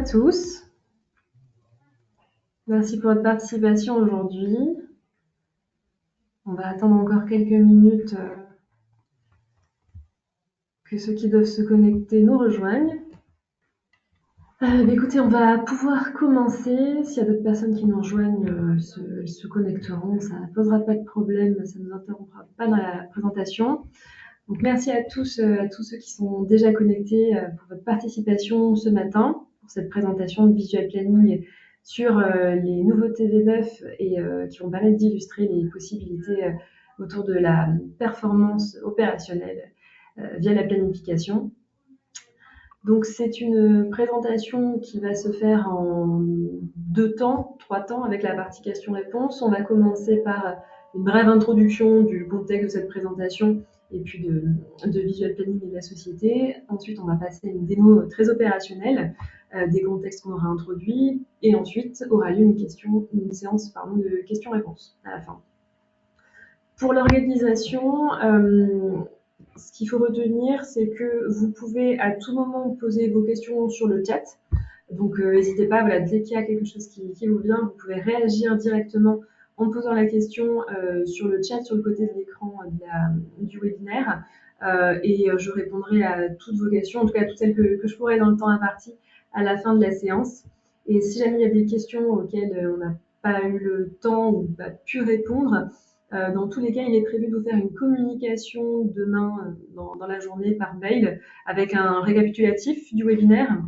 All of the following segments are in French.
tous. Merci pour votre participation aujourd'hui. On va attendre encore quelques minutes que ceux qui doivent se connecter nous rejoignent. Écoutez, on va pouvoir commencer. S'il y a d'autres personnes qui nous rejoignent, elles se connecteront. Ça ne posera pas de problème, ça ne nous interrompra pas dans la présentation. Donc, merci à tous ceux qui sont déjà connectés pour votre participation ce matin pour cette présentation de Visual Planning sur les nouveautés V9 et qui vont permettre d'illustrer les possibilités autour de la performance opérationnelle via la planification. Donc c'est une présentation qui va se faire en 3 temps avec la partie questions-réponses. On va commencer par une brève introduction du contexte de cette présentation et puis de Visual Planning et de la société. Ensuite, on va passer à une démo très opérationnelle des contextes qu'on aura introduits. Et ensuite, aura lieu une séance de questions-réponses à la fin. Pour l'organisation, ce qu'il faut retenir, c'est que vous pouvez à tout moment poser vos questions sur le chat. Donc, n'hésitez pas, voilà, dès qu'il y a quelque chose qui vous vient, vous pouvez réagir directement en posant la question sur le chat, sur le côté de l'écran du webinaire. Et je répondrai à toutes vos questions, en tout cas à toutes celles que je pourrai dans le temps imparti à la fin de la séance. Et si jamais il y a des questions auxquelles on n'a pas eu le temps ou pas pu répondre, dans tous les cas, il est prévu de vous faire une communication demain dans la journée par mail avec un récapitulatif du webinaire,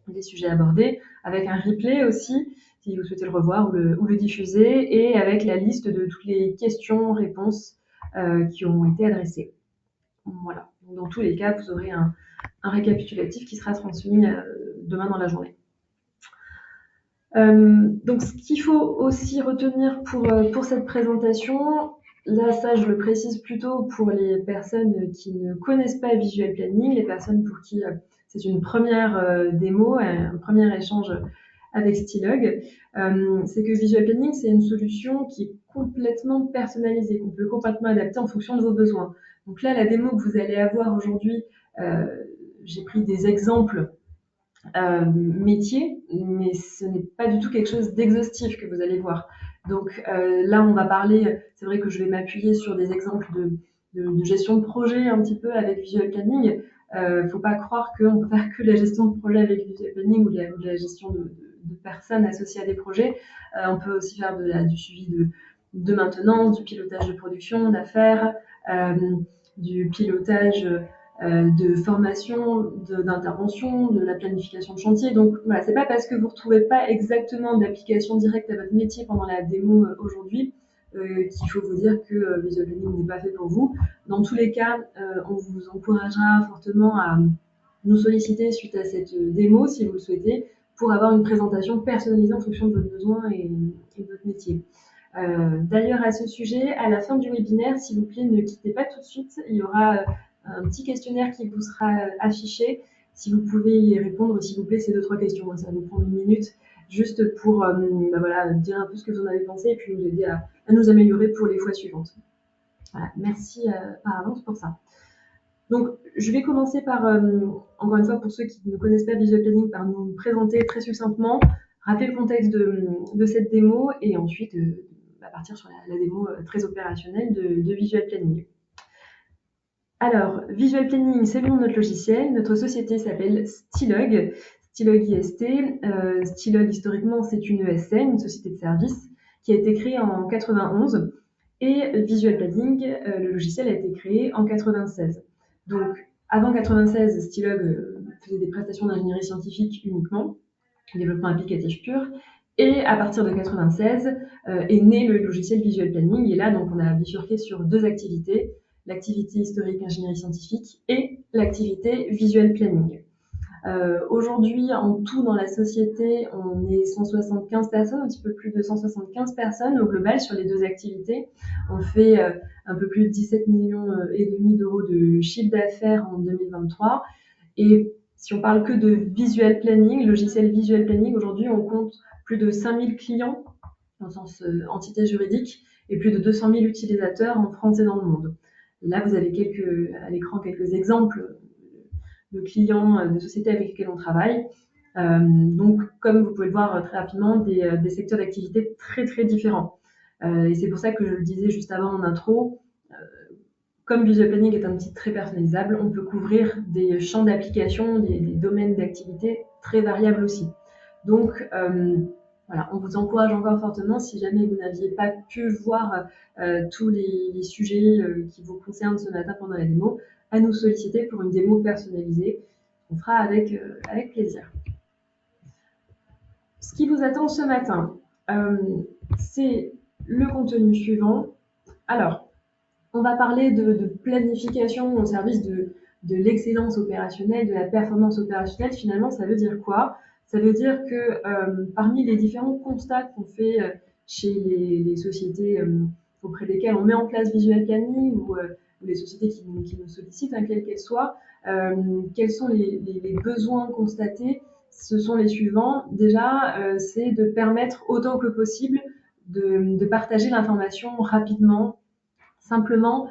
des sujets abordés, avec un replay aussi, si vous souhaitez le revoir ou le diffuser, et avec la liste de toutes les questions-réponses qui ont été adressées. Voilà. Dans tous les cas, vous aurez un récapitulatif qui sera transmis demain dans la journée. Donc, ce qu'il faut aussi retenir pour cette présentation, là, ça, je le précise plutôt pour les personnes qui ne connaissent pas Visual Planning, les personnes pour qui c'est une première démo, un premier échange avec Stilog, c'est que Visual Planning, c'est une solution qui est complètement personnalisée, qu'on peut complètement adapter en fonction de vos besoins. Donc là, la démo que vous allez avoir aujourd'hui, j'ai pris des exemples métier, mais ce n'est pas du tout quelque chose d'exhaustif que vous allez voir. Donc là, on va parler, c'est vrai que je vais m'appuyer sur des exemples de gestion de projet un petit peu avec Visual Planning. Faut pas croire qu'on peut faire que la gestion de projet avec Visual Planning ou de la gestion de personnes associées à des projets. On peut aussi faire du suivi de maintenance, du pilotage de production, d'affaires, du pilotage de formation, d'intervention, de la planification de chantier. Donc voilà, c'est pas parce que vous retrouvez pas exactement d'application directe à votre métier pendant la démo aujourd'hui qu'il faut vous dire que Visual Planning n'est pas fait pour vous. Dans tous les cas, on vous encouragera fortement à nous solliciter suite à cette démo, si vous le souhaitez, pour avoir une présentation personnalisée en fonction de votre besoin et de votre métier. D'ailleurs, à ce sujet, à la fin du webinaire, s'il vous plaît, ne quittez pas tout de suite. Il y aura un petit questionnaire qui vous sera affiché. Si vous pouvez y répondre, s'il vous plaît, ces 2-3 questions. Ça va nous prendre 1 minute, juste pour dire un peu ce que vous en avez pensé et puis nous aider à nous améliorer pour les fois suivantes. Voilà, merci par avance pour ça. Donc, je vais commencer par, encore une fois, pour ceux qui ne connaissent pas Visual Planning, par nous présenter très succinctement, rappeler le contexte de cette démo et ensuite partir sur la démo très opérationnelle de Visual Planning. Alors, Visual Planning, c'est le nom de notre logiciel. Notre société s'appelle Stilog, Stilog IST. Stilog, historiquement, c'est une ESN, une société de services, qui a été créée en 91. Et Visual Planning, le logiciel a été créé en 96. Donc, avant 96, Stilog faisait des prestations d'ingénierie scientifique uniquement, développement applicatif pur. Et à partir de 96, est né le logiciel Visual Planning. Et là, donc, on a bifurqué sur 2 activités, l'activité historique ingénierie scientifique et l'activité Visual Planning. Aujourd'hui, en tout dans la société, on est 175 personnes, un petit peu plus de 175 personnes au global sur les 2 activités. On fait un peu plus de 17,5 millions d'euros de chiffre d'affaires en 2023. Et si on parle que de Visual Planning, logiciel Visual Planning, aujourd'hui, on compte plus de 5000 clients, en sens entité juridique, et plus de 200 000 utilisateurs en France et dans le monde. Et là, vous avez à l'écran quelques exemples de clients, de sociétés avec lesquelles on travaille. Donc, comme vous pouvez le voir très rapidement, des secteurs d'activité très très différents. Et c'est pour ça que je le disais juste avant en intro, comme Visual Planning est un outil très personnalisable, on peut couvrir des champs d'application, des domaines d'activité très variables aussi. Donc, voilà, on vous encourage encore fortement, si jamais vous n'aviez pas pu voir tous les sujets qui vous concernent ce matin pendant la démo, à nous solliciter pour une démo personnalisée. On fera avec plaisir. Ce qui vous attend ce matin, c'est le contenu suivant. Alors, on va parler de planification au service de l'excellence opérationnelle, de la performance opérationnelle. Finalement, ça veut dire quoi? Ça veut dire que parmi les différents constats qu'on fait chez les sociétés auprès desquelles on met en place Visual Planning ou les sociétés qui nous sollicitent, hein, quelles qu'elles soient, quels sont les besoins constatés? Ce sont les suivants. Déjà, c'est de permettre autant que possible de partager l'information rapidement, simplement,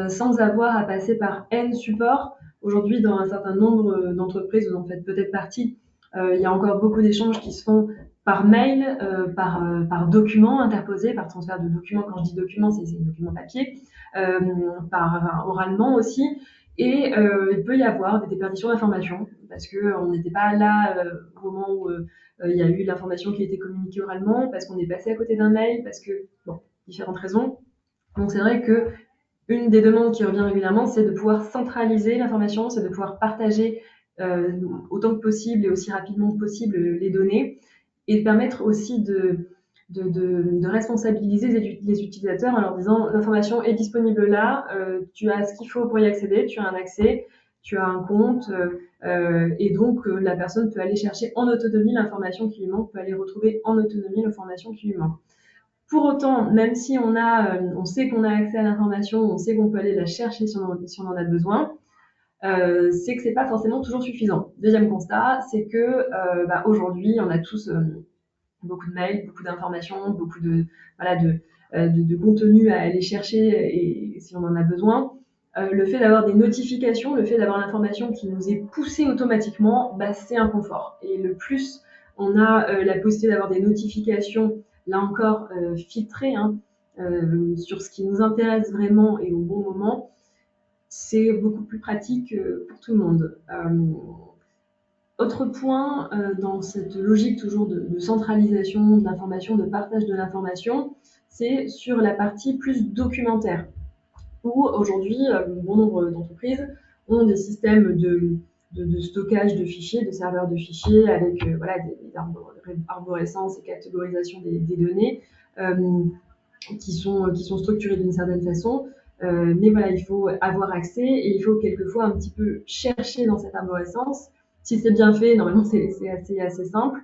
sans avoir à passer par N supports. Aujourd'hui, dans un certain nombre d'entreprises, vous en faites peut-être partie, il y a encore beaucoup d'échanges qui se font par mail, par documents interposés, par transfert de documents. Quand je dis documents, c'est des documents papier, oralement aussi. Et il peut y avoir des déperditions d'informations parce qu'on n'était pas là au moment où il y a eu l'information qui a été communiquée oralement, parce qu'on est passé à côté d'un mail, parce que, bon, différentes raisons. Donc c'est vrai que une des demandes qui revient régulièrement, c'est de pouvoir centraliser l'information, c'est de pouvoir partager autant que possible et aussi rapidement que possible les données, et de permettre aussi de responsabiliser les utilisateurs en leur disant l'information est disponible là, tu as ce qu'il faut pour y accéder, tu as un accès, tu as un compte, et donc la personne peut aller chercher en autonomie l'information qui lui manque, peut aller retrouver en autonomie l'information qui lui manque. Pour autant, même si on sait qu'on a accès à l'information, on sait qu'on peut aller la chercher si on en a besoin, c'est que c'est pas forcément toujours suffisant. Deuxième constat, c'est que aujourd'hui, on a tous beaucoup de mails, beaucoup d'informations, beaucoup de contenu à aller chercher et si on en a besoin. Le fait d'avoir des notifications, le fait d'avoir l'information qui nous est poussée automatiquement, c'est un confort. Et le plus on a la possibilité d'avoir des notifications, là encore filtrées, sur ce qui nous intéresse vraiment et au bon moment, c'est beaucoup plus pratique pour tout le monde. Autre point, dans cette logique toujours de centralisation de l'information, de partage de l'information, c'est sur la partie plus documentaire, où aujourd'hui, bon nombre d'entreprises ont des systèmes de stockage de fichiers, de serveurs de fichiers, avec des arborescences et catégorisation des données qui sont structurées d'une certaine façon. Mais voilà, il faut avoir accès et il faut quelquefois un petit peu chercher dans cette arborescence. Si c'est bien fait, normalement c'est assez simple.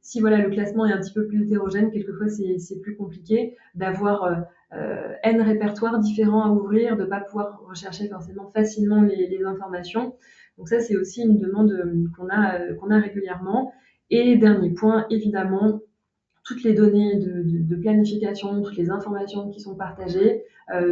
Si voilà, le classement est un petit peu plus hétérogène, quelquefois c'est plus compliqué d'avoir N répertoires différents à ouvrir, de ne pas pouvoir rechercher forcément facilement les informations. Donc ça, c'est aussi une demande qu'on a régulièrement. Et dernier point, évidemment, toutes les données de planification, toutes les informations qui sont partagées,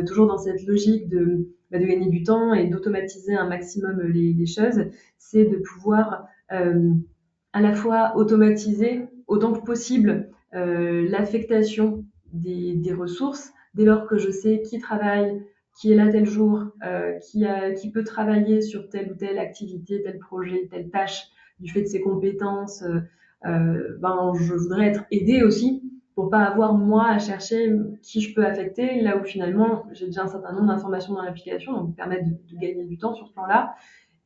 toujours dans cette logique de gagner du temps et d'automatiser un maximum les choses, c'est de pouvoir à la fois automatiser autant que possible l'affectation des ressources, dès lors que je sais qui travaille, qui est là tel jour, qui peut travailler sur telle ou telle activité, tel projet, telle tâche, du fait de ses compétences. Je voudrais être aidée aussi pour pas avoir moi à chercher qui je peux affecter, là où finalement j'ai déjà un certain nombre d'informations dans l'application, donc permettre de gagner du temps sur ce plan-là.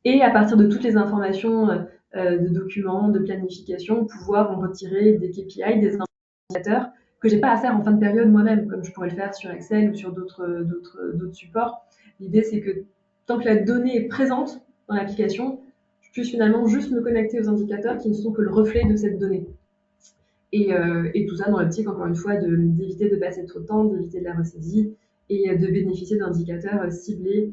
Et à partir de toutes les informations de documents, de planification, pouvoir en retirer des KPI, des indicateurs que j'ai pas à faire en fin de période moi-même, comme je pourrais le faire sur Excel ou sur d'autres supports. L'idée, c'est que tant que la donnée est présente dans l'application, je puisse finalement juste me connecter aux indicateurs qui ne sont que le reflet de cette donnée. Et tout ça dans l'optique, encore une fois, d'éviter de passer trop de temps, d'éviter de la ressaisie et de bénéficier d'indicateurs ciblés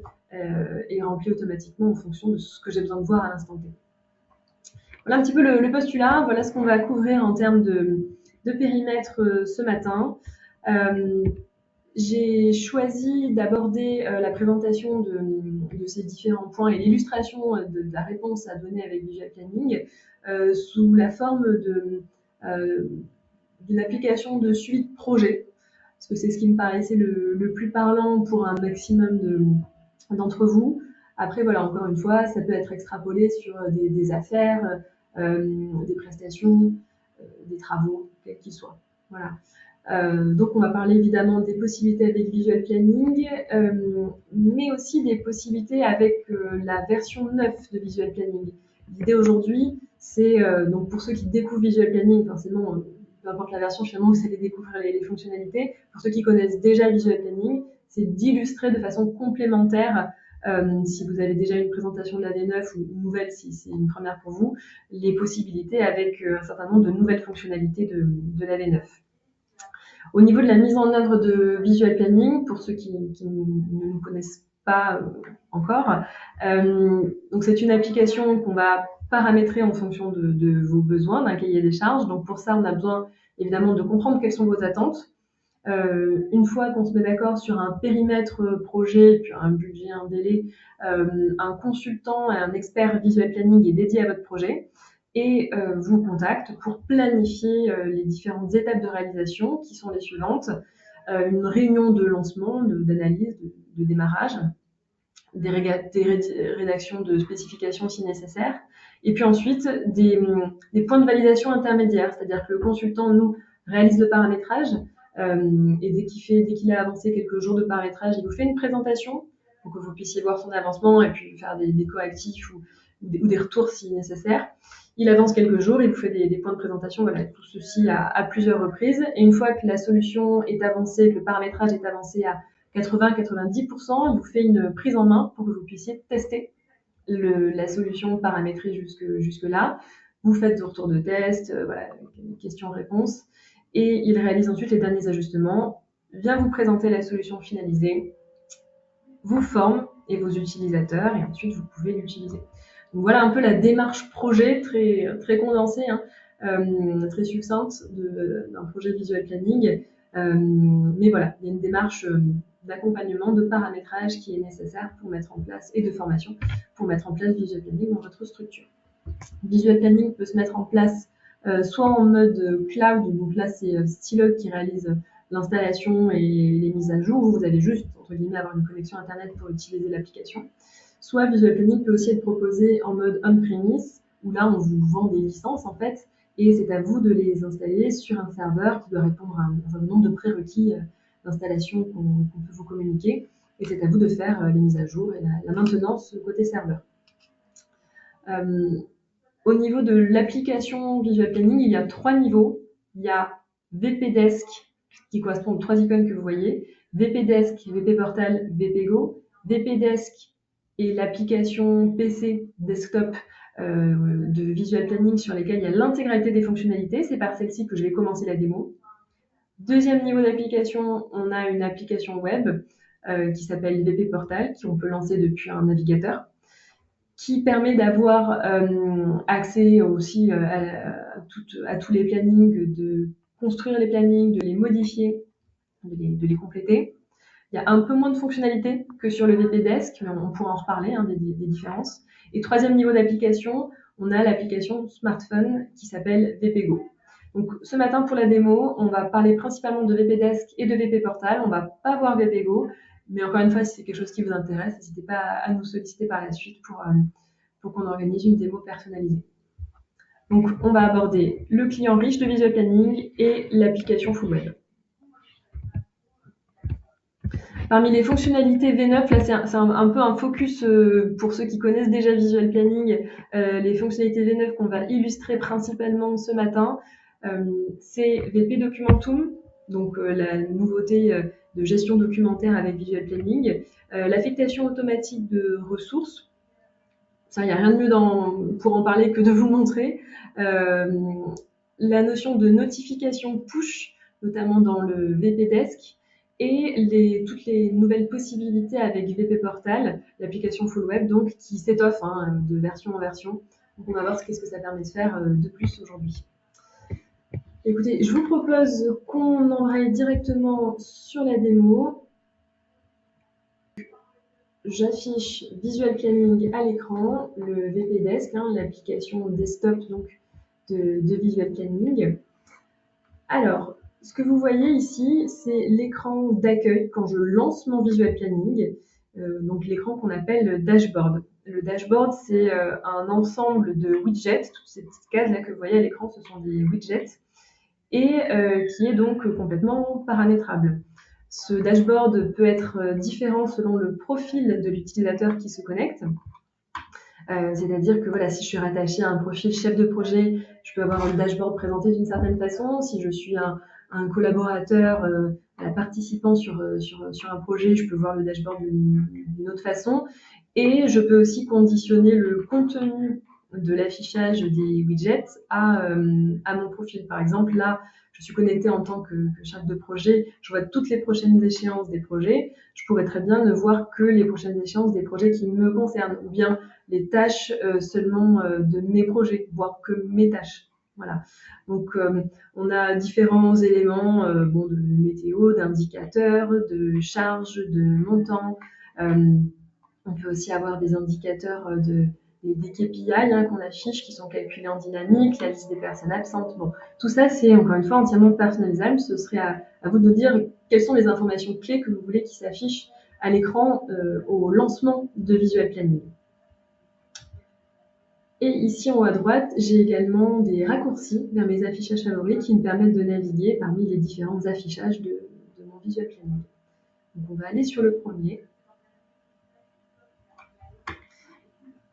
et remplis automatiquement en fonction de ce que j'ai besoin de voir à l'instant T. Voilà un petit peu le postulat, voilà ce qu'on va couvrir en termes de périmètre ce matin. J'ai choisi d'aborder la présentation de ces différents points et l'illustration de la réponse à donner avec Visual Planning sous la forme d'une application de suivi de projet, parce que c'est ce qui me paraissait le plus parlant pour un maximum d'entre vous. Après, voilà, encore une fois, ça peut être extrapolé sur des affaires, des prestations, des travaux, quels qu'ils soient. Voilà. Donc, on va parler évidemment des possibilités avec Visual Planning, mais aussi des possibilités avec la version 9 de Visual Planning. L'idée aujourd'hui, c'est donc pour ceux qui découvrent Visual Planning, forcément, peu importe la version, finalement, vous allez découvrir les fonctionnalités. Pour ceux qui connaissent déjà Visual Planning, c'est d'illustrer de façon complémentaire, si vous avez déjà une présentation de la V9 ou une nouvelle, si c'est une première pour vous, les possibilités avec un certain nombre de nouvelles fonctionnalités de la V9. Au niveau de la mise en œuvre de Visual Planning, pour ceux qui ne nous connaissent pas encore, donc c'est une application qu'on va paramétrer en fonction de vos besoins, d'un cahier des charges. Donc pour ça, on a besoin évidemment de comprendre quelles sont vos attentes. Une fois qu'on se met d'accord sur un périmètre projet, puis un budget, un délai, un consultant et un expert Visual Planning est dédié à votre projet et vous contacte pour planifier les différentes étapes de réalisation qui sont les suivantes. Une réunion de lancement, d'analyse, de démarrage, des rédactions de spécifications si nécessaire, et puis ensuite des points de validation intermédiaires, c'est-à-dire que le consultant nous réalise le paramétrage et dès qu'il a avancé quelques jours de paramétrage, il vous fait une présentation pour que vous puissiez voir son avancement et puis faire des correctifs ou des retours si nécessaire. Il avance quelques jours, il vous fait des points de présentation, voilà, tout ceci à plusieurs reprises. Et une fois que la solution est avancée, que le paramétrage est avancé à 80-90%, il vous fait une prise en main pour que vous puissiez tester la solution paramétrée jusque-là. Vous faites des retours de test, voilà, questions-réponses, et il réalise ensuite les derniers ajustements, vient vous présenter la solution finalisée, vous forme et vos utilisateurs, et ensuite vous pouvez l'utiliser. Donc voilà un peu la démarche projet très, très condensée, hein, très succincte d'un projet Visual Planning. Mais voilà, il y a une démarche d'accompagnement, de paramétrage qui est nécessaire pour mettre en place, et de formation, pour mettre en place Visual Planning dans votre structure. Visual Planning peut se mettre en place soit en mode cloud, donc là c'est Stylog qui réalise l'installation et les mises à jour, vous avez juste, entre guillemets, avoir une connexion Internet pour utiliser l'application. Soit Visual Planning peut aussi être proposé en mode on-premise, où là on vous vend des licences en fait, et c'est à vous de les installer sur un serveur qui doit répondre à un certain nombre de prérequis d'installation qu'on peut vous communiquer, et c'est à vous de faire les mises à jour et la maintenance côté serveur. Au niveau de l'application Visual Planning, il y a 3 niveaux. Il y a VP-Desk, qui correspond aux 3 icônes que vous voyez, VP-Desk, VP-Portal, VP-Go. VP-Desk est l'application PC desktop de Visual Planning sur lesquelles il y a l'intégralité des fonctionnalités. C'est par celle-ci que je vais commencer la démo. Deuxième niveau d'application, on a une application web qui s'appelle VP Portal, qu'on peut lancer depuis un navigateur, qui permet d'avoir accès aussi à tous les plannings, de construire les plannings, de les modifier, de les compléter. Il y a un peu moins de fonctionnalités que sur le VP Desk, mais on pourra en reparler des différences. Et troisième niveau d'application, on a l'application smartphone qui s'appelle VP Go. Donc ce matin pour la démo, on va parler principalement de VP Desk et de VP Portal. On va pas voir VP Go, mais encore une fois, si c'est quelque chose qui vous intéresse, n'hésitez pas à nous solliciter par la suite pour qu'on organise une démo personnalisée. Donc on va aborder le client riche de Visual Planning et l'application full web. Parmi les fonctionnalités V9, là c'est un peu un focus pour ceux qui connaissent déjà Visual Planning, les fonctionnalités V9 qu'on va illustrer principalement ce matin, c'est VP Documentum, donc la nouveauté de gestion documentaire avec Visual Planning, l'affectation automatique de ressources, ça il n'y a rien de mieux pour en parler que de vous montrer, la notion de notification push, notamment dans le VP Desk, et toutes les nouvelles possibilités avec VP Portal, l'application full web, donc qui s'étoffe de version en version. Donc on va voir qu'est-ce que ça permet de faire de plus aujourd'hui. Écoutez, je vous propose qu'on embraye directement sur la démo. J'affiche Visual Planning à l'écran, le VP Desk, hein, l'application desktop donc, de Visual Planning. Alors, ce que vous voyez ici, c'est l'écran d'accueil quand je lance mon Visual Planning, donc l'écran qu'on appelle le dashboard. Le dashboard, c'est un ensemble de widgets. Toutes ces petites cases-là que vous voyez à l'écran, ce sont des widgets, et qui est donc complètement paramétrable. Ce dashboard peut être différent selon le profil de l'utilisateur qui se connecte. C'est-à-dire que voilà, si je suis rattachée à un profil chef de projet, je peux avoir un dashboard présenté d'une certaine façon. Si je suis un collaborateur participant sur un projet, je peux voir le dashboard d'une autre façon. Et je peux aussi conditionner le contenu de l'affichage des widgets à mon profil. Par exemple, là, je suis connectée en tant que chef de projet, je vois toutes les prochaines échéances des projets. Je pourrais très bien ne voir que les prochaines échéances des projets qui me concernent, ou bien les tâches seulement de mes projets, voire que mes tâches. Voilà. Donc, on a différents éléments bon, de météo, d'indicateurs, de charges, de montants. On peut aussi avoir des indicateurs des KPI hein, qu'on affiche qui sont calculés en dynamique, la liste des personnes absentes. Bon, tout ça, c'est encore une fois entièrement personnalisable. Ce serait à vous de nous dire quelles sont les informations clés que vous voulez qui s'affichent à l'écran au lancement de Visual Planning. Et ici en haut à droite, j'ai également des raccourcis vers mes affichages favoris qui me permettent de naviguer parmi les différents affichages de mon Visual Planning. Donc on va aller sur le premier.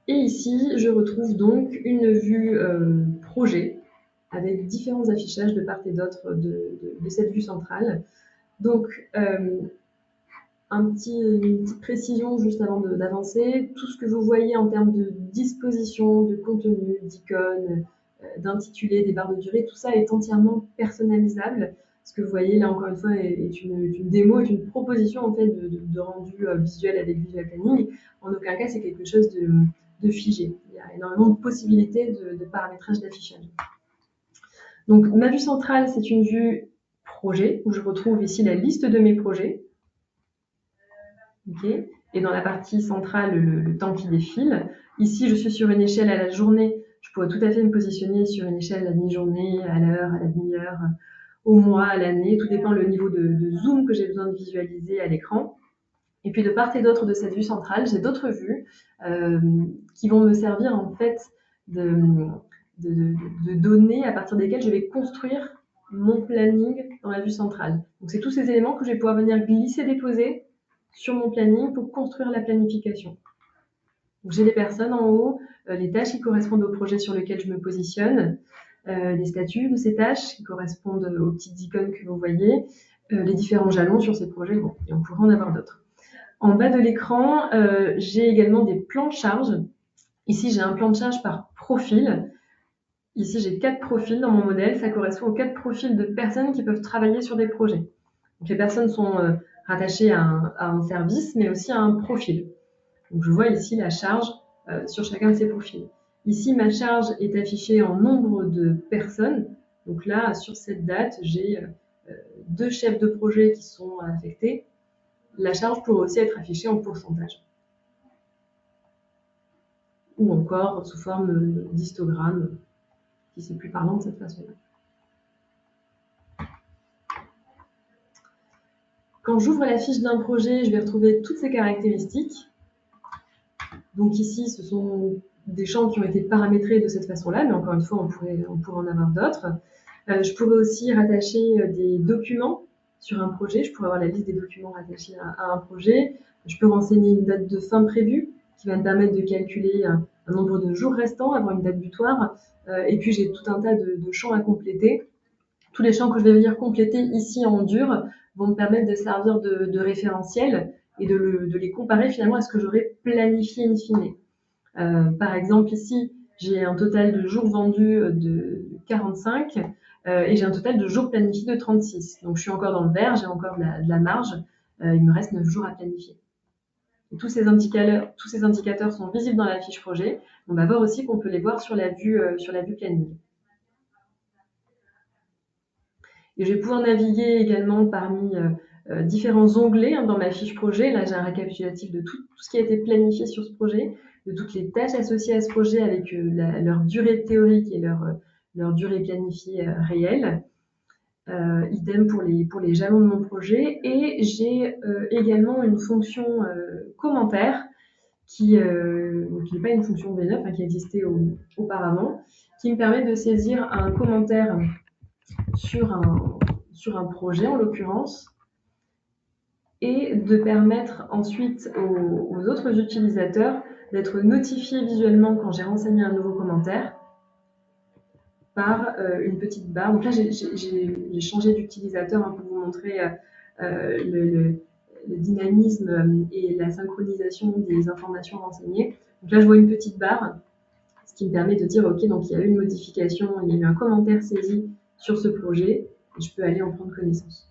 Et ici, je retrouve donc une vue projet avec différents affichages de part et d'autre de cette vue centrale. Donc, une petite précision juste avant d'avancer. Tout ce que vous voyez en termes de disposition, de contenu, d'icônes, d'intitulés, des barres de durée, tout ça est entièrement personnalisable. Ce que vous voyez là encore une fois est une démo, est une proposition en fait de rendu visuel avec Visual Planning. En aucun cas c'est quelque chose de figé. Il y a énormément de possibilités de paramétrage d'affichage. Donc ma vue centrale, c'est une vue projet où je retrouve ici la liste de mes projets. Okay. Et dans la partie centrale, le temps qui défile. Ici, je suis sur une échelle à la journée. Je pourrais tout à fait me positionner sur une échelle à la mi-journée, à l'heure, à la demi-heure, au mois, à l'année. Tout dépend le niveau de zoom que j'ai besoin de visualiser à l'écran. Et puis de part et d'autre de cette vue centrale, j'ai d'autres vues qui vont me servir en fait de données à partir desquelles je vais construire mon planning dans la vue centrale. Donc c'est tous ces éléments que je vais pouvoir venir glisser, déposer sur mon planning pour construire la planification. Donc j'ai les personnes en haut, les tâches qui correspondent au projet sur lequel je me positionne, les statuts de ces tâches qui correspondent aux petites icônes que vous voyez, les différents jalons sur ces projets, bon, et on pourrait en avoir d'autres. En bas de l'écran, j'ai également des plans de charge. Ici, j'ai un plan de charge par profil. Ici, j'ai 4 profils dans mon modèle. Ça correspond aux 4 profils de personnes qui peuvent travailler sur des projets. Donc, les personnes sont rattachées à un service, mais aussi à un profil. Donc, je vois ici la charge sur chacun de ces profils. Ici, ma charge est affichée en nombre de personnes. Donc là, sur cette date, j'ai 2 chefs de projet qui sont affectés. La charge pourrait aussi être affichée en pourcentage. Ou encore sous forme d'histogramme, si c'est plus parlant de cette façon-là. Quand j'ouvre la fiche d'un projet, je vais retrouver toutes ces caractéristiques. Donc ici, ce sont des champs qui ont été paramétrés de cette façon-là, mais encore une fois, on pourrait en avoir d'autres. Je pourrais aussi rattacher des documents sur un projet. Je pourrais avoir la liste des documents rattachés à un projet. Je peux renseigner une date de fin prévue qui va me permettre de calculer un nombre de jours restants, avoir une date butoir. Et puis, j'ai tout un tas de champs à compléter. Tous les champs que je vais venir compléter ici en dur vont me permettre de servir de référentiel et de les comparer finalement à ce que j'aurais planifié in fine. Par exemple, ici, j'ai un total de jours vendus de 45 et j'ai un total de jours planifiés de 36. Donc, je suis encore dans le vert, j'ai encore de la marge. Il me reste 9 jours à planifier. Et tous ces indicateurs sont visibles dans la fiche projet. On va voir aussi qu'on peut les voir sur la vue planning. Et je vais pouvoir naviguer également parmi différents onglets dans ma fiche projet. Là, j'ai un récapitulatif de tout ce qui a été planifié sur ce projet, de toutes les tâches associées à ce projet avec leur durée théorique et leur durée planifiée réelle. Idem pour les jalons de mon projet. Et j'ai également une fonction commentaire qui n'est pas une fonction V9, qui existait auparavant, qui me permet de saisir un commentaire sur un projet en l'occurrence, et de permettre ensuite aux autres utilisateurs d'être notifiés visuellement quand j'ai renseigné un nouveau commentaire par une petite barre. Donc là, j'ai changé d'utilisateur pour vous montrer le dynamisme et la synchronisation des informations renseignées. Donc là, je vois une petite barre, ce qui me permet de dire, OK, donc il y a eu une modification, il y a eu un commentaire saisi sur ce projet, et je peux aller en prendre connaissance.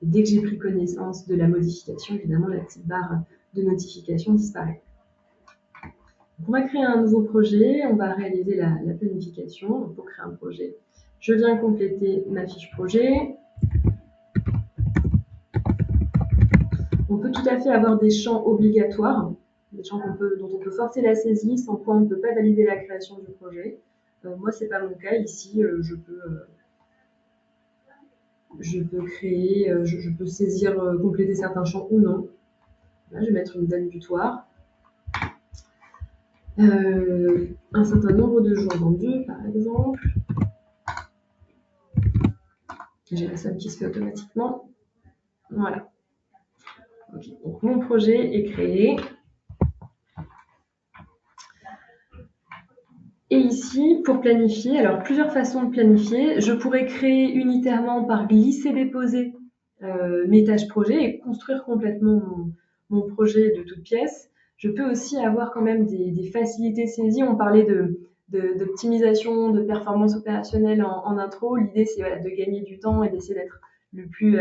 Et dès que j'ai pris connaissance de la modification, évidemment, la petite barre de notification disparaît. Donc on va créer un nouveau projet, on va réaliser la planification. Donc pour créer un projet, je viens compléter ma fiche projet. On peut tout à fait avoir des champs obligatoires, des champs dont on peut forcer la saisie, sans quoi on ne peut pas valider la création du projet. Moi, ce n'est pas mon cas. Ici, je peux créer, je peux saisir, compléter certains champs ou non. Là, je vais mettre une date butoir. Un certain nombre de jours vendus, par exemple. J'ai la somme qui se fait automatiquement. Voilà. Okay. Donc, mon projet est créé. Et ici, pour planifier, alors plusieurs façons de planifier. Je pourrais créer unitairement par glisser-déposer mes tâches projets et construire complètement mon projet de toutes pièces. Je peux aussi avoir quand même des facilités de saisie. On parlait d'optimisation, de performance opérationnelle en intro. L'idée, c'est de gagner du temps et d'essayer d'être le plus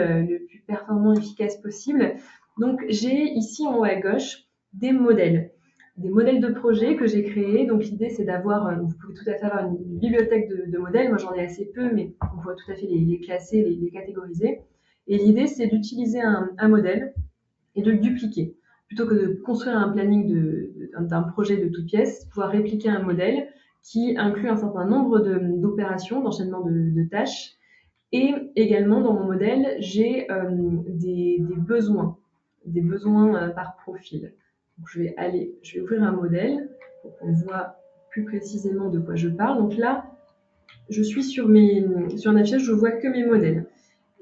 performant et efficace possible. Donc, j'ai ici en haut à gauche des modèles de projets que j'ai créés. Donc, l'idée, c'est d'avoir, vous pouvez tout à fait avoir une bibliothèque de modèles. Moi, j'en ai assez peu, mais on peut tout à fait les classer, les catégoriser. Et l'idée, c'est d'utiliser un modèle et de le dupliquer. Plutôt que de construire un planning d'un projet de toutes pièces, pouvoir répliquer un modèle qui inclut un certain nombre d'opérations, d'enchaînement de tâches. Et également, dans mon modèle, j'ai des besoins par profil. Donc, je vais ouvrir un modèle pour qu'on voit plus précisément de quoi je parle. Donc là, je suis sur un affichage, je vois que mes modèles.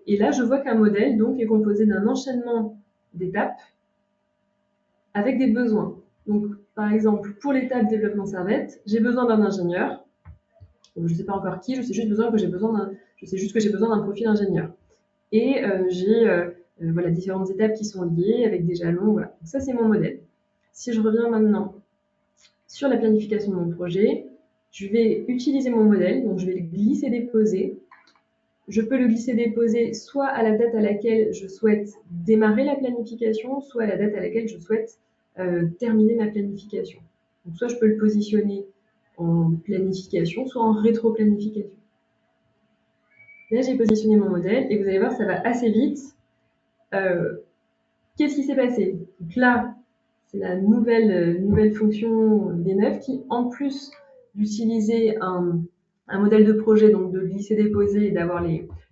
Et là, je vois qu'un modèle donc, est composé d'un enchaînement d'étapes avec des besoins. Donc, par exemple, pour l'étape développement servette, j'ai besoin d'un ingénieur. Je ne sais pas encore qui, je sais juste que j'ai besoin d'un profil ingénieur. Et j'ai différentes étapes qui sont liées avec des jalons. Voilà. Donc, ça, c'est mon modèle. Si je reviens maintenant sur la planification de mon projet, je vais utiliser mon modèle, donc je vais le glisser-déposer. Je peux le glisser-déposer soit à la date à laquelle je souhaite démarrer la planification, soit à la date à laquelle je souhaite terminer ma planification. Donc, soit je peux le positionner en planification, soit en rétro-planification. Là, j'ai positionné mon modèle et vous allez voir, ça va assez vite. Qu'est-ce qui s'est passé? Donc là, c'est la nouvelle fonction V9 qui, en plus d'utiliser un modèle de projet, donc de glisser-déposer et d'avoir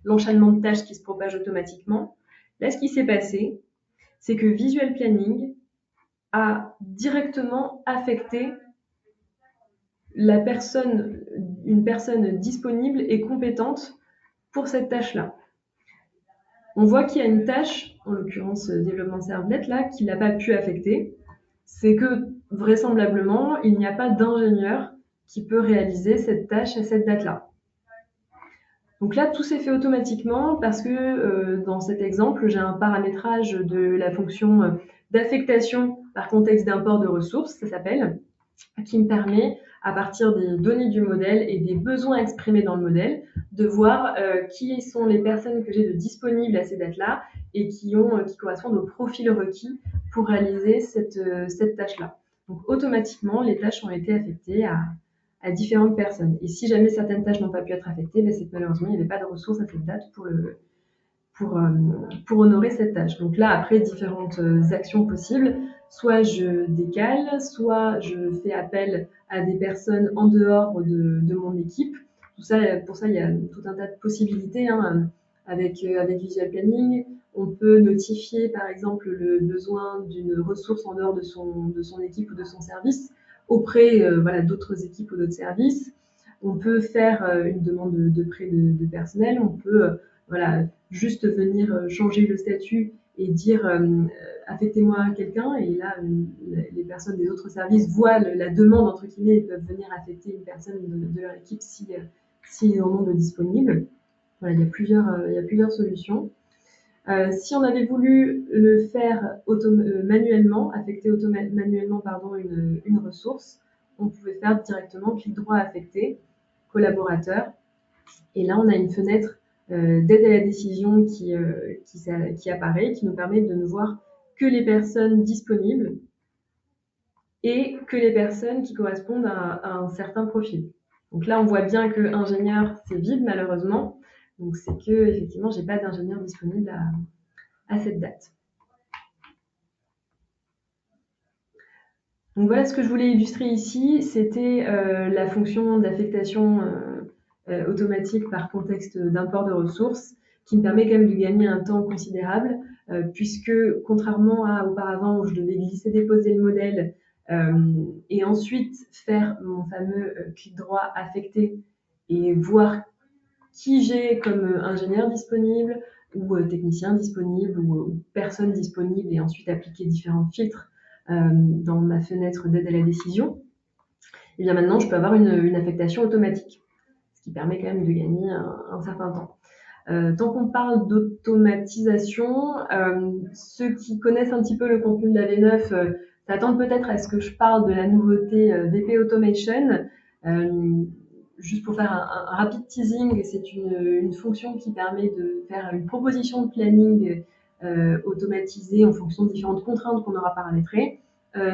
l'enchaînement de tâches qui se propagent automatiquement, là, ce qui s'est passé, c'est que Visual Planning a directement affecté une personne disponible et compétente pour cette tâche-là. On voit qu'il y a une tâche, en l'occurrence développement servlet, là, qui n'a pas pu affecter. C'est que vraisemblablement, il n'y a pas d'ingénieur qui peut réaliser cette tâche à cette date-là. Donc là, tout s'est fait automatiquement parce que dans cet exemple, j'ai un paramétrage de la fonction d'affectation par contexte d'import de ressources, ça s'appelle, qui me permet, à partir des données du modèle et des besoins exprimés dans le modèle, de voir qui sont les personnes que j'ai de disponibles à ces dates-là et qui correspondent au profil requis pour réaliser cette tâche-là. Donc automatiquement, les tâches ont été affectées à à différentes personnes. Et si jamais certaines tâches n'ont pas pu être affectées, ben, c'est que malheureusement, il n'y avait pas de ressources à cette date pour honorer cette tâche. Donc là, après, différentes actions possibles. Soit je décale, soit je fais appel à des personnes en dehors de mon équipe. Tout ça, pour ça, il y a tout un tas de possibilités avec Visual Planning. On peut notifier, par exemple, le besoin d'une ressource en dehors de son équipe ou de son service auprès d'autres équipes ou d'autres services. On peut faire une demande de prêt de personnel. On peut juste venir changer le statut et dire affectez-moi quelqu'un, et là les personnes des autres services voient la demande entre guillemets et peuvent venir affecter une personne de leur équipe s'ils en ont de disponible. Voilà, il y a plusieurs solutions. Si on avait voulu le faire manuellement, affecter manuellement une ressource, on pouvait faire directement clic droit affecté, collaborateur, et là on a une fenêtre d'aide à la décision qui apparaît, qui nous permet de ne voir que les personnes disponibles et que les personnes qui correspondent à un certain profil. Donc là, on voit bien que ingénieur, c'est vide malheureusement. Donc c'est que effectivement, j'ai pas d'ingénieur disponible à cette date. Donc voilà ce que je voulais illustrer ici, c'était la fonction d'affectation automatique par contexte d'import de ressources, qui me permet quand même de gagner un temps considérable, puisque contrairement à auparavant où je devais glisser, déposer le modèle et ensuite faire mon fameux clic droit affecté et voir qui j'ai comme ingénieur disponible ou technicien disponible ou personne disponible, et ensuite appliquer différents filtres dans ma fenêtre d'aide à la décision. Et bien maintenant, je peux avoir une affectation automatique, ce qui permet quand même de gagner un certain temps. Tant qu'on parle d'automatisation, ceux qui connaissent un petit peu le contenu de la V9 s'attendent peut-être à ce que je parle de la nouveauté VP Automation. Juste pour faire un rapide teasing, c'est une fonction qui permet de faire une proposition de planning automatisée en fonction de différentes contraintes qu'on aura paramétrées.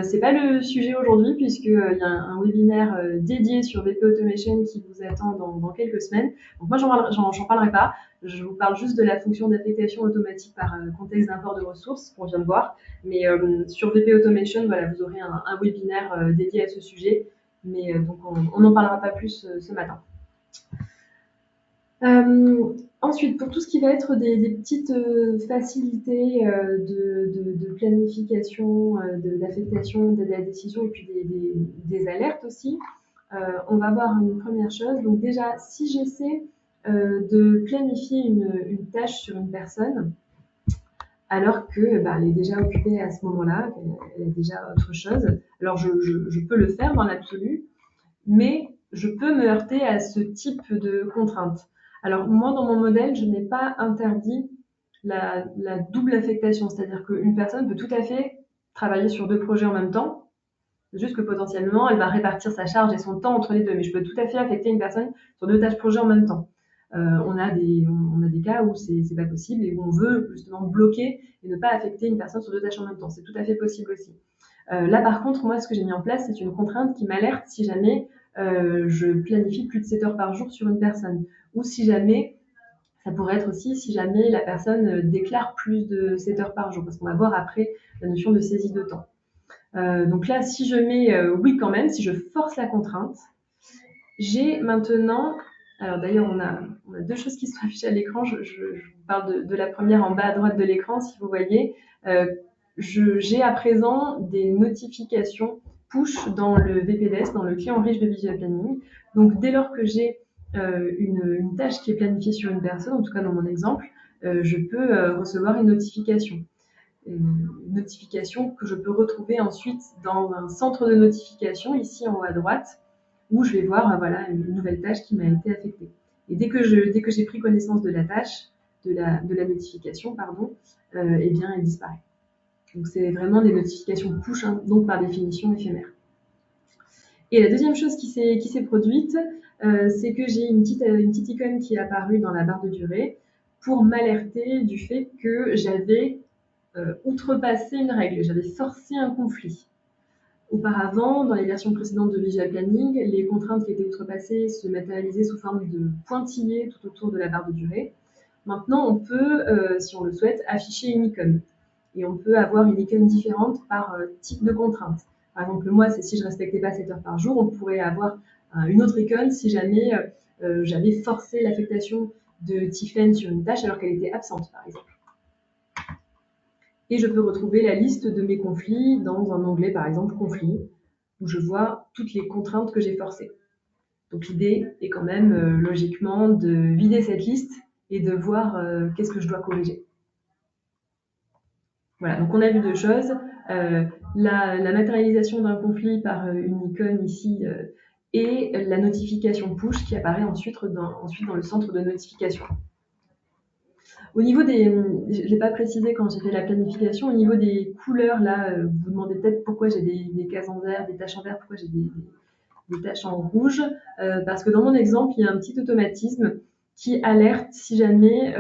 C'est pas le sujet aujourd'hui, puisqu'il y a un webinaire dédié sur VP Automation qui vous attend dans quelques semaines. Donc moi, j'en parlerai pas. Je vous parle juste de la fonction d'affectation automatique par contexte d'import de ressources qu'on vient de voir. Mais sur VP Automation, voilà, vous aurez un webinaire dédié à ce sujet. Mais donc on n'en parlera pas plus ce matin. Ensuite, pour tout ce qui va être des petites facilités de planification, d'affectation, de la décision, et puis des alertes aussi, on va voir une première chose. Donc déjà, si j'essaie de planifier une tâche sur une personne, alors que elle est déjà occupée à ce moment-là, qu'elle a déjà autre chose, alors je peux le faire dans l'absolu, mais je peux me heurter à ce type de contraintes. Alors moi, dans mon modèle, je n'ai pas interdit la double affectation, c'est-à-dire qu'une personne peut tout à fait travailler sur 2 projets en même temps, c'est juste que potentiellement, elle va répartir sa charge et son temps entre les deux, mais je peux tout à fait affecter une personne sur 2 tâches projets en même temps. On a des cas où c'est pas possible et où on veut justement bloquer et ne pas affecter une personne sur 2 tâches en même temps. C'est tout à fait possible aussi. Là, par contre, moi, ce que j'ai mis en place, c'est une contrainte qui m'alerte si jamais je planifie plus de 7 heures par jour sur une personne. Ou si jamais, ça pourrait être aussi si jamais la personne déclare plus de 7 heures par jour, parce qu'on va voir après la notion de saisie de temps. Donc là, si je mets oui quand même, si je force la contrainte, j'ai maintenant... Alors d'ailleurs, on a 2 choses qui sont affichées à l'écran. Je vous parle de la première en bas à droite de l'écran, si vous voyez. J'ai à présent des notifications push dans le VPDS, dans le client riche de Visual Planning. Donc dès lors que j'ai une tâche qui est planifiée sur une personne, en tout cas dans mon exemple, je peux recevoir une notification. Une notification que je peux retrouver ensuite dans un centre de notification, ici en haut à droite, où je vais voir voilà, une nouvelle tâche qui m'a été affectée. Et dès que j'ai pris connaissance de la tâche, de la notification, pardon, eh bien, elle disparaît. Donc c'est vraiment des notifications push, hein, donc par définition éphémères. Et la deuxième chose qui s'est produite, c'est que j'ai une petite icône qui est apparue dans la barre de durée pour m'alerter du fait que j'avais outrepassé une règle, j'avais forcé un conflit. Auparavant, dans les versions précédentes de Visual Planning, les contraintes qui étaient outrepassées se matérialisaient sous forme de pointillés tout autour de la barre de durée. Maintenant, on peut, si on le souhaite, afficher une icône. Et on peut avoir une icône différente par type de contrainte. Par exemple, moi, c'est si je ne respectais pas 7 heures par jour, on pourrait avoir une autre icône si jamais j'avais forcé l'affectation de Tiffaine sur une tâche alors qu'elle était absente, par exemple. Et je peux retrouver la liste de mes conflits dans un onglet, par exemple, conflits, où je vois toutes les contraintes que j'ai forcées. Donc l'idée est quand même, logiquement, de vider cette liste et de voir qu'est-ce que je dois corriger. Voilà, donc on a vu deux choses. La matérialisation d'un conflit par une icône ici et la notification push qui apparaît ensuite dans le centre de notification. Au niveau des, je ne l'ai pas précisé quand j'ai fait la planification, au niveau des couleurs, là, vous vous demandez peut-être pourquoi j'ai des cases en vert, des taches en vert, pourquoi j'ai des taches en rouge, parce que dans mon exemple, il y a un petit automatisme qui alerte si jamais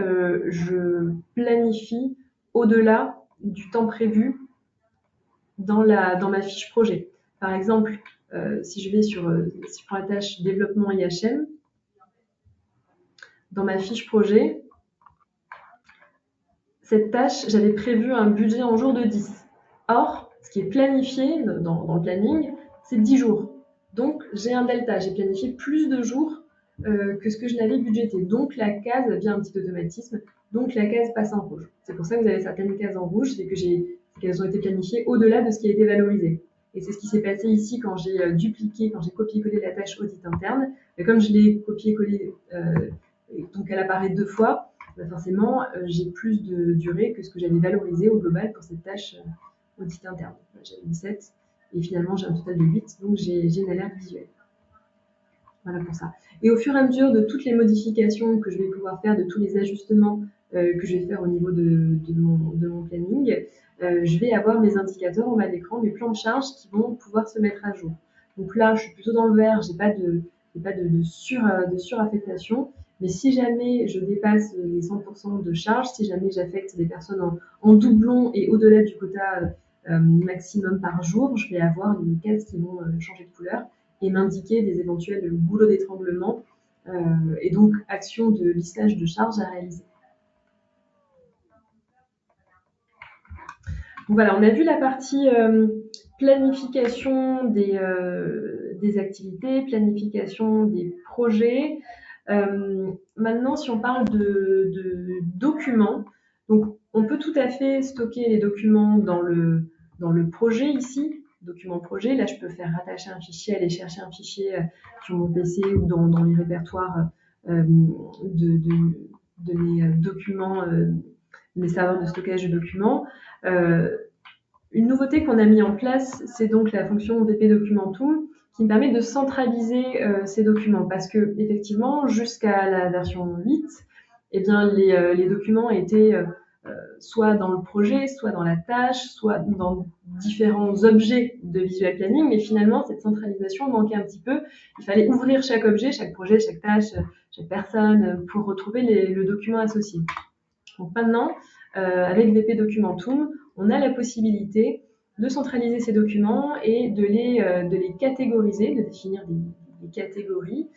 je planifie au-delà du temps prévu dans ma fiche projet. Par exemple, si je prends la tâche développement IHM, dans ma fiche projet, cette tâche, j'avais prévu un budget en jours de 10. Or, ce qui est planifié dans le planning, c'est 10 jours. Donc, j'ai un delta. J'ai planifié plus de jours que ce que je n'avais budgété. Donc, la case, via un petit automatisme, donc la case passe en rouge. C'est pour ça que vous avez certaines cases en rouge, c'est qu'elles ont été planifiées au-delà de ce qui a été valorisé. Et c'est ce qui s'est passé ici quand j'ai quand j'ai copié-collé la tâche audit interne. Et comme je l'ai copié-collé, donc elle apparaît 2 fois, forcément, j'ai plus de durée que ce que j'avais valorisé au global pour cette tâche audit interne. J'avais mis 7 et finalement j'ai un total de 8, donc j'ai une alerte visuelle. Voilà pour ça. Et au fur et à mesure de toutes les modifications que je vais pouvoir faire, de tous les ajustements que je vais faire au niveau de mon planning, je vais avoir mes indicateurs en bas d'écran, mes plans de charge qui vont pouvoir se mettre à jour. Donc là, je suis plutôt dans le vert, j'ai pas de suraffectation. Mais si jamais je dépasse les 100% de charge, si jamais j'affecte des personnes en doublon et au-delà du quota maximum par jour, je vais avoir des cases qui vont changer de couleur et m'indiquer des éventuels goulots d'étranglement et donc action de lissage de charges à réaliser. Donc voilà, on a vu la partie planification des activités, planification des projets. Maintenant, si on parle de documents, donc on peut tout à fait stocker les documents dans le projet ici, document projet. Là, je peux faire rattacher un fichier, aller chercher un fichier sur mon PC ou dans les répertoires de mes documents, mes serveurs de stockage de documents. Une nouveauté qu'on a mis en place, c'est donc la fonction VP Documentum qui me permet de centraliser ces documents parce que effectivement, jusqu'à la version 8, eh bien, les documents étaient soit dans le projet, soit dans la tâche, soit dans différents objets de Visual Planning, mais finalement, cette centralisation manquait un petit peu. Il fallait ouvrir chaque objet, chaque projet, chaque tâche, chaque personne pour retrouver le document associé. Donc maintenant, avec VP Documentum, on a la possibilité de centraliser ces documents et de les catégoriser, de définir des catégories.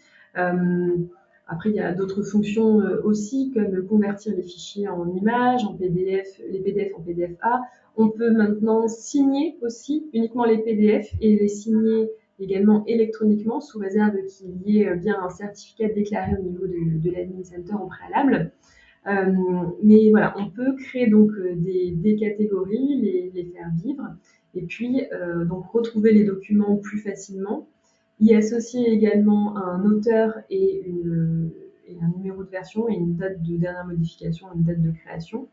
Après, il y a d'autres fonctions aussi, comme convertir les fichiers en images, en PDF, les PDF en PDF-A. On peut maintenant signer aussi uniquement les PDF et les signer également électroniquement, sous réserve qu'il y ait bien un certificat déclaré au niveau de l'admin center en préalable. Mais voilà, on peut créer donc des catégories, les faire vivre, et puis donc retrouver les documents plus facilement, y associer également un auteur et un numéro de version et une date de dernière modification, une date de création.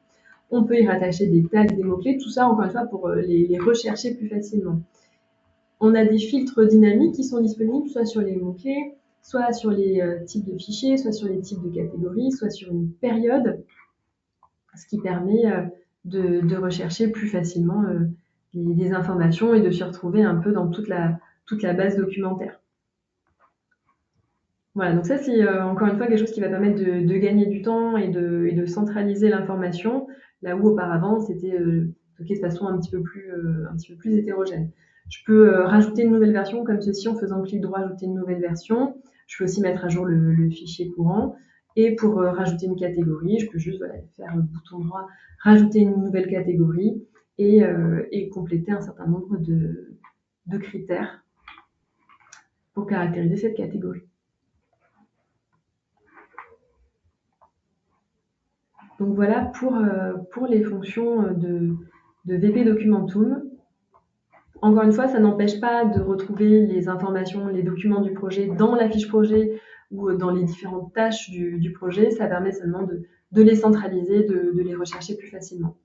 On peut y rattacher des tags, des mots-clés, tout ça encore une fois pour les rechercher plus facilement. On a des filtres dynamiques qui sont disponibles soit sur les mots-clés, soit sur les types de fichiers, soit sur les types de catégories, soit sur une période, ce qui permet de rechercher plus facilement des informations et de s'y retrouver un peu dans toute la base documentaire. Voilà, donc ça c'est encore une fois quelque chose qui va permettre de gagner du temps et de centraliser l'information, là où auparavant c'était stocké de façon un petit peu plus hétérogène. Je peux rajouter une nouvelle version comme ceci en faisant clic droit, ajouter une nouvelle version. Je peux aussi mettre à jour le fichier courant. Et pour rajouter une catégorie, je peux juste faire le bouton droit, rajouter une nouvelle catégorie et compléter un certain nombre de critères pour caractériser cette catégorie. Donc voilà pour les fonctions de VP Documentum. Encore une fois, ça n'empêche pas de retrouver les informations, les documents du projet dans la fiche projet ou dans les différentes tâches du projet. Ça permet seulement de les centraliser, de les rechercher plus facilement.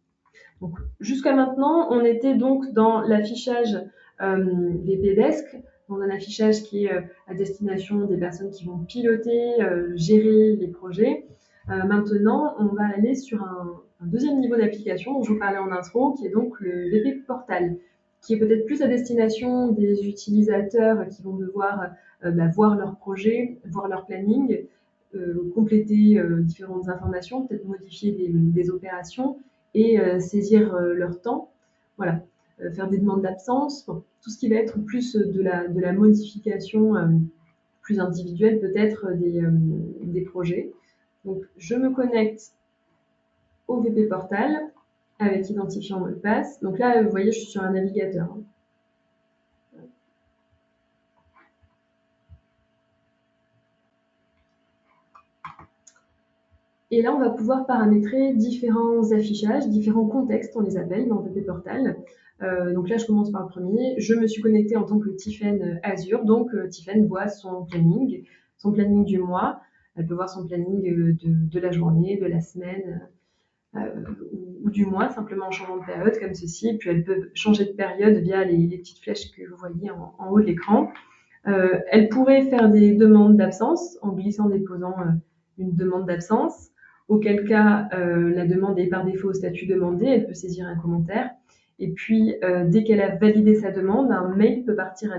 Donc, jusqu'à maintenant, on était donc dans l'affichage VP Desk, dans un affichage qui est à destination des personnes qui vont piloter, gérer les projets. Maintenant, on va aller sur un deuxième niveau d'application dont je vous parlais en intro, qui est donc le VP Portal, qui est peut-être plus à destination des utilisateurs qui vont devoir voir leur projet, voir leur planning, compléter différentes informations, peut-être modifier des opérations et saisir leur temps. Voilà, faire des demandes d'absence, bon, tout ce qui va être plus de la modification plus individuelle peut-être des projets. Donc, je me connecte au VP Portal avec identifiant mot de passe. Donc là, vous voyez, je suis sur un navigateur. Et là, on va pouvoir paramétrer différents affichages, différents contextes, on les appelle dans VP Portal. Donc là, je commence par le premier. Je me suis connectée en tant que Tiffaine Azure. Donc, Tiffaine voit son planning du mois. Elle peut voir son planning de la journée, de la semaine ou du mois, simplement en changeant de période comme ceci. Et puis, elle peut changer de période via les petites flèches que vous voyez en haut de l'écran. Elle pourrait faire des demandes d'absence en glissant-déposant une demande d'absence, auquel cas la demande est par défaut au statut demandé, elle peut saisir un commentaire. Et puis, dès qu'elle a validé sa demande, un mail peut partir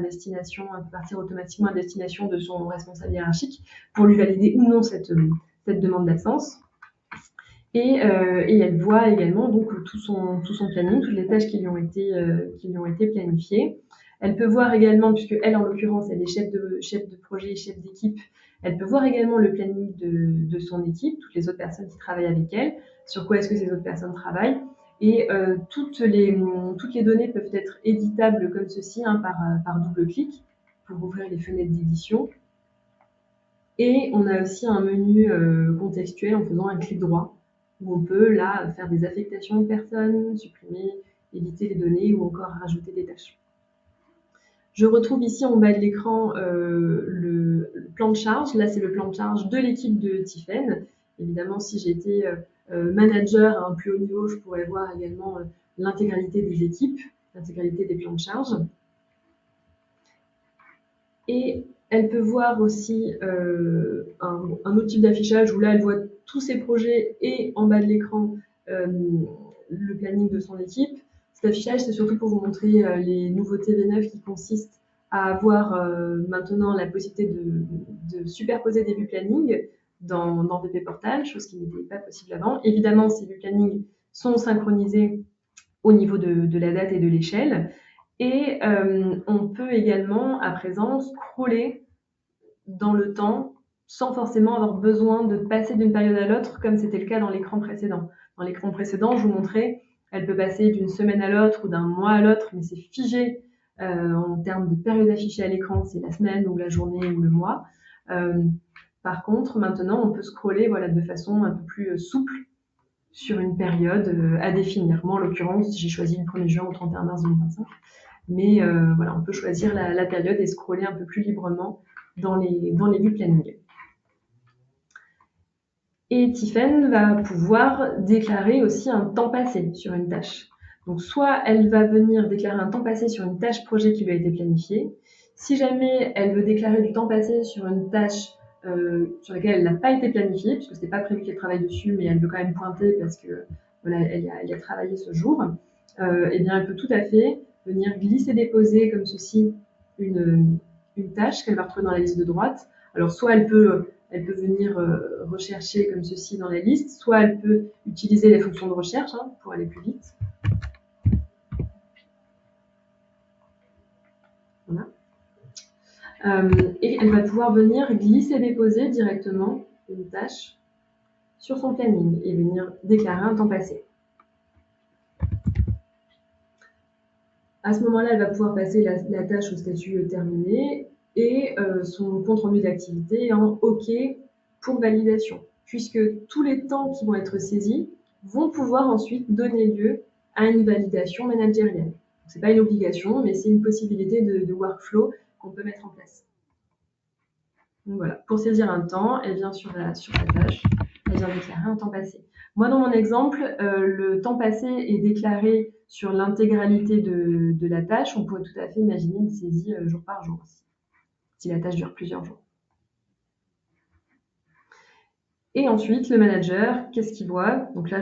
automatiquement à destination de son responsable hiérarchique pour lui valider ou non cette demande d'absence. Et elle voit également donc tout son planning, toutes les tâches qui lui ont été planifiées. Elle peut voir également, puisque elle, en l'occurrence, elle est chef de projet, chef d'équipe, elle peut voir également le planning de son équipe, toutes les autres personnes qui travaillent avec elle, sur quoi est-ce que ces autres personnes travaillent. Et toutes les données peuvent être éditables comme ceci, par double clic, pour ouvrir les fenêtres d'édition. Et on a aussi un menu contextuel en faisant un clic droit, où on peut là faire des affectations de personnes, supprimer, éditer les données ou encore rajouter des tâches. Je retrouve ici en bas de l'écran le plan de charge. Là, c'est le plan de charge de l'équipe de Tiffaine. Évidemment, si j'étais manager à un plus haut niveau, je pourrais voir également l'intégralité des équipes, l'intégralité des plans de charge. Et elle peut voir aussi un autre type d'affichage où là, elle voit tous ses projets et en bas de l'écran, le planning de son équipe. Cet affichage, c'est surtout pour vous montrer les nouveautés V9 qui consistent à avoir maintenant la possibilité de superposer des vues planning dans VP Portal, chose qui n'était pas possible avant. Évidemment, ces vues planning sont synchronisées au niveau de la date et de l'échelle. Et on peut également, à présent, scroller dans le temps sans forcément avoir besoin de passer d'une période à l'autre, comme c'était le cas dans l'écran précédent. Dans l'écran précédent, je vous montrais, elle peut passer d'une semaine à l'autre ou d'un mois à l'autre, mais c'est figé en termes de période affichée à l'écran, c'est la semaine ou la journée ou le mois. Par contre, maintenant, on peut scroller de façon un peu plus souple sur une période à définir. Moi, en l'occurrence, j'ai choisi le 1er juin au 31 mars 2025. Mais on peut choisir la période et scroller un peu plus librement dans les vues planning. Et Tiffaine va pouvoir déclarer aussi un temps passé sur une tâche. Donc, soit elle va venir déclarer un temps passé sur une tâche projet qui lui a été planifiée. Si jamais elle veut déclarer du temps passé sur une tâche sur laquelle elle n'a pas été planifiée, puisque ce n'était pas prévu qu'elle travaille dessus, mais elle veut quand même pointer parce que elle a travaillé ce jour, eh bien, elle peut tout à fait venir glisser-déposer comme ceci une tâche qu'elle va retrouver dans la liste de droite. Alors, soit elle peut venir rechercher comme ceci dans la liste, soit elle peut utiliser les fonctions de recherche pour aller plus vite. Et elle va pouvoir venir glisser-déposer directement une tâche sur son planning et venir déclarer un temps passé. À ce moment-là, elle va pouvoir passer la tâche au statut terminé et son compte-rendu d'activité en OK pour validation, puisque tous les temps qui vont être saisis vont pouvoir ensuite donner lieu à une validation managériale. Ce n'est pas une obligation, mais c'est une possibilité de workflow qu'on peut mettre en place. Donc voilà, pour saisir un temps, elle vient sur la tâche, elle vient déclarer un temps passé. Moi, dans mon exemple, le temps passé est déclaré sur l'intégralité de la tâche. On pourrait tout à fait imaginer une saisie jour par jour, si la tâche dure plusieurs jours. Et ensuite, le manager, qu'est-ce qu'il voit? Donc là,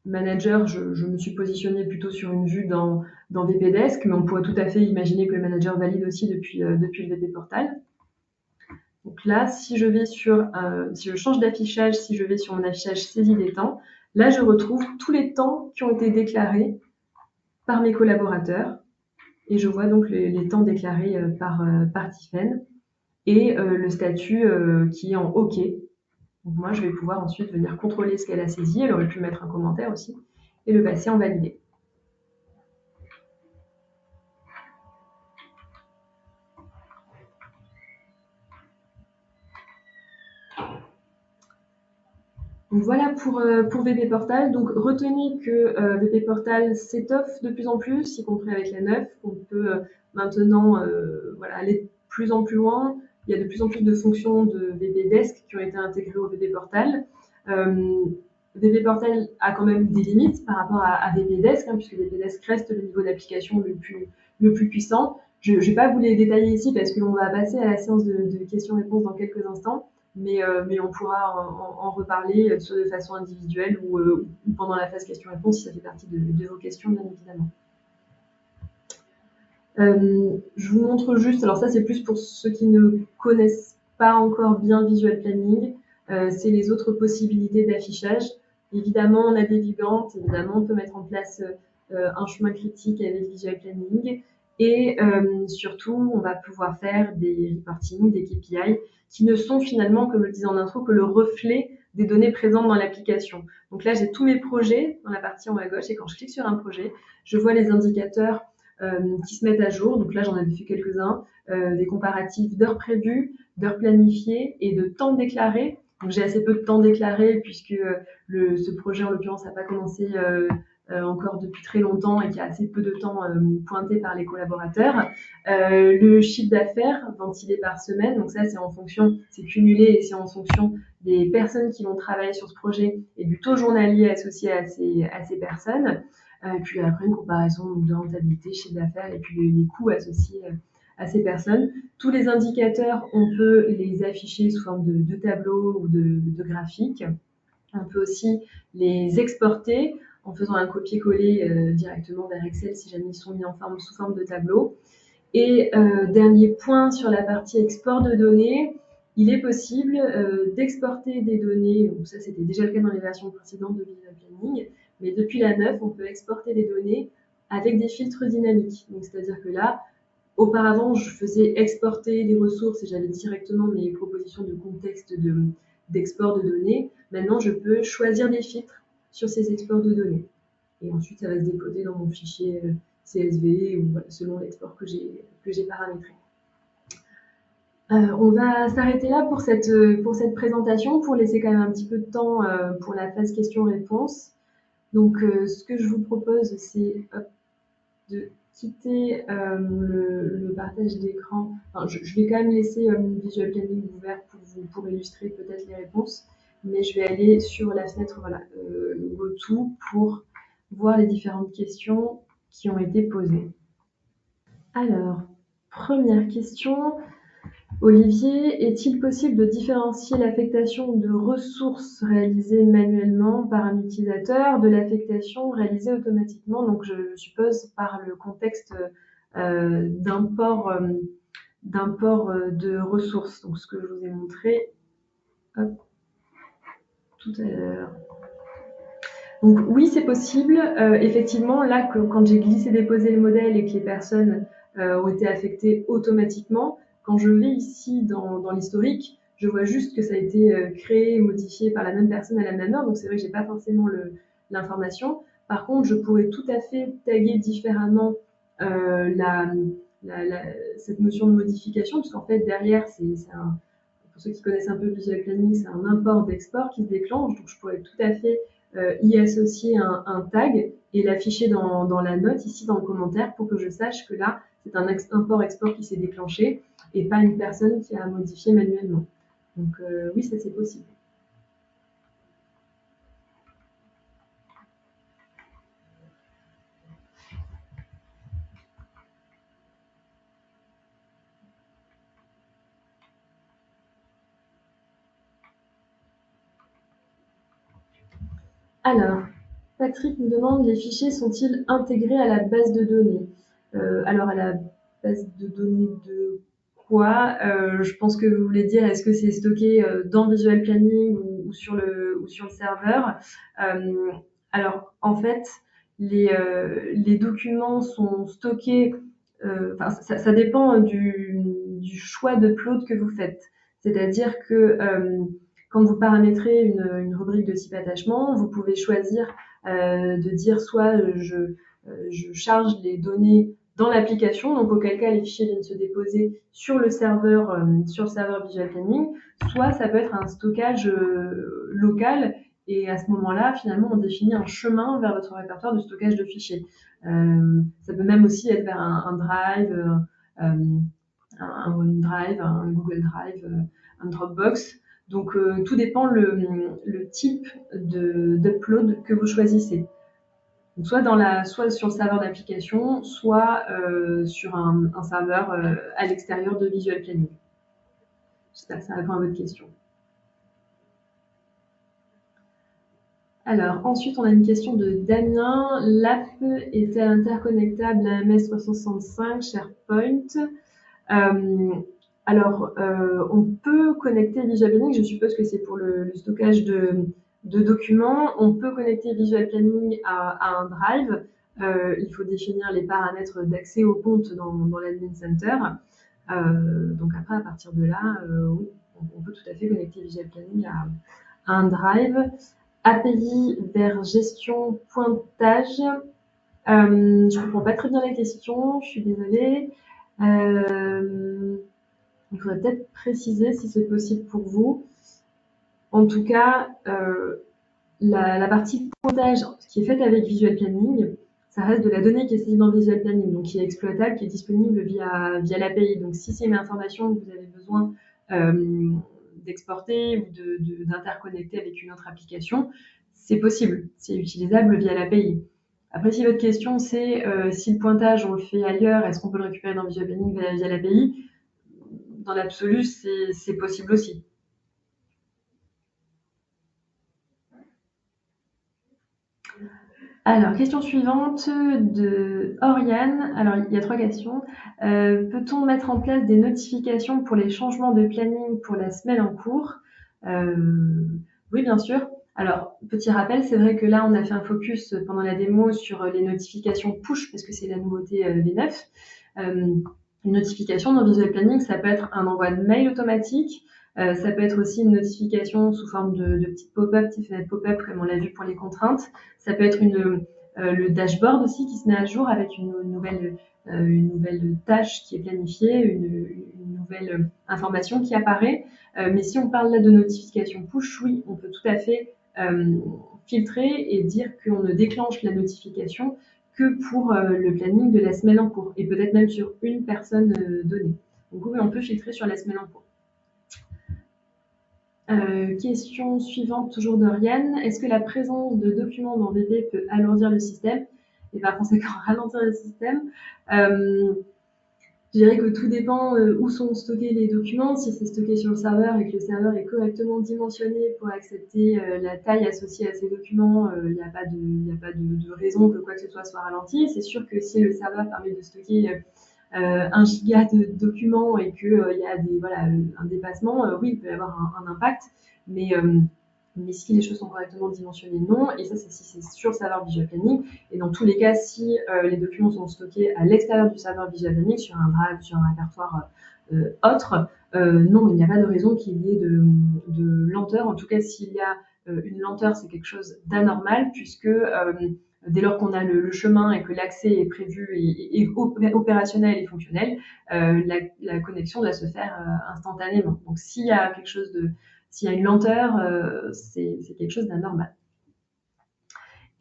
manager, je me suis positionnée plutôt sur une vue dans VPDesk, mais on pourrait tout à fait imaginer que le manager valide aussi depuis le VP Portal. Donc là, si je change d'affichage, si je vais sur mon affichage saisie des temps, là, je retrouve tous les temps qui ont été déclarés par mes collaborateurs. Et je vois donc les temps déclarés par Tiffaine et le statut qui est en OK. Donc moi, je vais pouvoir ensuite venir contrôler ce qu'elle a saisi. Elle aurait pu mettre un commentaire aussi et le passer en validé. Donc voilà pour VP Portal. Donc retenez que VP Portal s'étoffe de plus en plus, y compris avec la 9. On peut maintenant aller de plus en plus loin. Il y a de plus en plus de fonctions de VP Desk qui ont été intégrées au VP Portal. VP Portal a quand même des limites par rapport à VP Desk, puisque VP Desk reste le niveau d'application le plus puissant. Je ne vais pas vous les détailler ici parce qu'on va passer à la séance de questions-réponses dans quelques instants. Mais on pourra en reparler soit de façon individuelle ou pendant la phase questions-réponses si ça fait partie de vos questions, bien évidemment. Je vous montre juste, alors ça c'est plus pour ceux qui ne connaissent pas encore bien Visual Planning, c'est les autres possibilités d'affichage. Évidemment, on a des vigantes, évidemment, on peut mettre en place un chemin critique avec Visual Planning. Et surtout, on va pouvoir faire des reporting, des KPI, qui ne sont finalement, comme je le disais en intro, que le reflet des données présentes dans l'application. Donc là, j'ai tous mes projets dans la partie en haut à gauche, et quand je clique sur un projet, je vois les indicateurs qui se mettent à jour. Donc là, j'en avais fait quelques-uns, des comparatifs d'heures prévues, d'heures planifiées et de temps déclarés. Donc j'ai assez peu de temps déclaré puisque ce projet, en l'occurrence, n'a pas commencé encore depuis très longtemps et qu'il y a assez peu de temps pointé par les collaborateurs. Le chiffre d'affaires ventilé par semaine, donc ça c'est en fonction, c'est cumulé et c'est en fonction des personnes qui vont travailler sur ce projet et du taux journalier associé à ces personnes. Puis après une comparaison de rentabilité, chiffre d'affaires et puis les coûts associés à ces personnes. Tous les indicateurs, on peut les afficher sous forme de tableau ou de graphique. On peut aussi les exporter en faisant un copier-coller directement vers Excel si jamais ils sont mis sous forme de tableau. Et dernier point sur la partie export de données, il est possible d'exporter des données, donc ça c'était déjà le cas dans les versions précédentes de Visual Planning, mais depuis la 9, on peut exporter des données avec des filtres dynamiques. Donc c'est-à-dire que là, auparavant, je faisais exporter des ressources et j'avais directement mes propositions de contexte d'export de données. Maintenant, je peux choisir des filtres sur ces exports de données. Et ensuite, ça va se déposer dans mon fichier CSV ou selon l'export que j'ai paramétré. On va s'arrêter là pour cette présentation, pour laisser quand même un petit peu de temps pour la phase questions-réponses. Donc, ce que je vous propose, c'est de quitter le partage d'écran. Enfin, je vais quand même laisser Visual Planning ouvert pour illustrer peut-être les réponses, mais je vais aller sur la fenêtre GoTo pour voir les différentes questions qui ont été posées. Alors, première question. Olivier, est-il possible de différencier l'affectation de ressources réalisées manuellement par un utilisateur de l'affectation réalisée automatiquement? Donc, je suppose par le contexte d'import de ressources. Donc, ce que je vous ai montré tout à l'heure. Donc, oui, c'est possible. Effectivement, là, quand j'ai glissé-déposé le modèle et que les personnes ont été affectées automatiquement, quand je vais ici dans l'historique, je vois juste que ça a été créé, modifié par la même personne à la même heure, donc c'est vrai que j'ai pas forcément l'information. Par contre, je pourrais tout à fait taguer différemment euh, la, cette notion de modification, puisqu'en fait, derrière, pour ceux qui connaissent un peu Visual Planning, c'est un import d'export qui se déclenche, donc je pourrais tout à fait y associer un tag et l'afficher dans la note, ici dans le commentaire, pour que je sache que là, c'est un import-export qui s'est déclenché et pas une personne qui a modifié manuellement. Donc oui, ça c'est possible. Alors, Patrick nous demande, les fichiers sont-ils intégrés à la base de données? Alors, à la base de données de quoi? Je pense que vous voulez dire, est-ce que c'est stocké dans Visual Planning ou sur le serveur? Euh, alors, en fait, les documents sont stockés, ça dépend du choix d'upload que vous faites. C'est-à-dire que quand vous paramétrez une rubrique de type attachement, vous pouvez choisir de dire soit je charge les données dans l'application, donc auquel cas les fichiers viennent se déposer sur le serveur Visual Planning, soit ça peut être un stockage local, et à ce moment-là, finalement, on définit un chemin vers votre répertoire de stockage de fichiers. Ça peut même aussi être vers un Drive, un OneDrive, un Google Drive, un Dropbox. Donc tout dépend le type d'upload que vous choisissez. Donc, soit sur le serveur d'application, soit sur un serveur à l'extérieur de Visual Planning. J'espère que ça répond à votre question. Alors, ensuite, on a une question de Damien. L'app est-elle interconnectable à MS365, SharePoint? Alors, on peut connecter Visual Planning, je suppose que c'est pour le stockage de documents. On peut connecter Visual Planning à un Drive. Il faut définir les paramètres d'accès au compte dans l'Admin Center. Donc après, à partir de là, oui, on peut tout à fait connecter Visual Planning à un Drive. API vers gestion pointage. Je ne comprends pas très bien la question, je suis désolée. Il faudrait peut-être préciser si c'est possible pour vous. En tout cas, la partie pointage qui est faite avec Visual Planning, ça reste de la donnée qui est saisie dans Visual Planning, donc qui est exploitable, qui est disponible via l'API. Donc si c'est une information que vous avez besoin d'exporter ou d'interconnecter avec une autre application, c'est possible, c'est utilisable via l'API. Après, si votre question c'est si le pointage on le fait ailleurs, est-ce qu'on peut le récupérer dans Visual Planning via l'API? Dans l'absolu, c'est possible aussi. Alors, question suivante de Oriane. Alors, il y a 3 questions. Peut-on mettre en place des notifications pour les changements de planning pour la semaine en cours? Oui, bien sûr. Alors, petit rappel, c'est vrai que là, on a fait un focus pendant la démo sur les notifications push, parce que c'est la nouveauté V9. Une notification dans Visual Planning, ça peut être un envoi de mail automatique, ça peut être aussi une notification sous forme de petites pop-up, petites fenêtres pop-up, comme on l'a vu pour les contraintes. Ça peut être le dashboard aussi qui se met à jour avec une nouvelle tâche qui est planifiée, une nouvelle information qui apparaît. Mais si on parle là de notification push, oui, on peut tout à fait filtrer et dire qu'on ne déclenche la notification que pour le planning de la semaine en cours, et peut-être même sur une personne donnée. Donc oui, on peut filtrer sur la semaine en cours. Question suivante, toujours d'Oriane. Est-ce que la présence de documents dans VB peut alourdir le système et par conséquent ralentir le système? Je dirais que tout dépend où sont stockés les documents. Si c'est stocké sur le serveur et que le serveur est correctement dimensionné pour accepter la taille associée à ces documents, il n'y a pas de raison que quoi que ce soit ralenti. C'est sûr que si le serveur permet de stocker 1 giga de documents et qu'il y a un dépassement, oui, il peut y avoir un impact, mais si les choses sont correctement dimensionnées, non. Et ça, c'est si c'est sur le serveur Visual Planning. Et dans tous les cas, si les documents sont stockés à l'extérieur du serveur Visual Planning, sur un drive, sur un répertoire autre, non, il n'y a pas de raison qu'il y ait de lenteur. En tout cas, s'il y a une lenteur, c'est quelque chose d'anormal, puisque dès lors qu'on a le chemin et que l'accès est prévu et opérationnel et fonctionnel, la connexion doit se faire instantanément. Donc s'il y a une lenteur, c'est quelque chose d'anormal.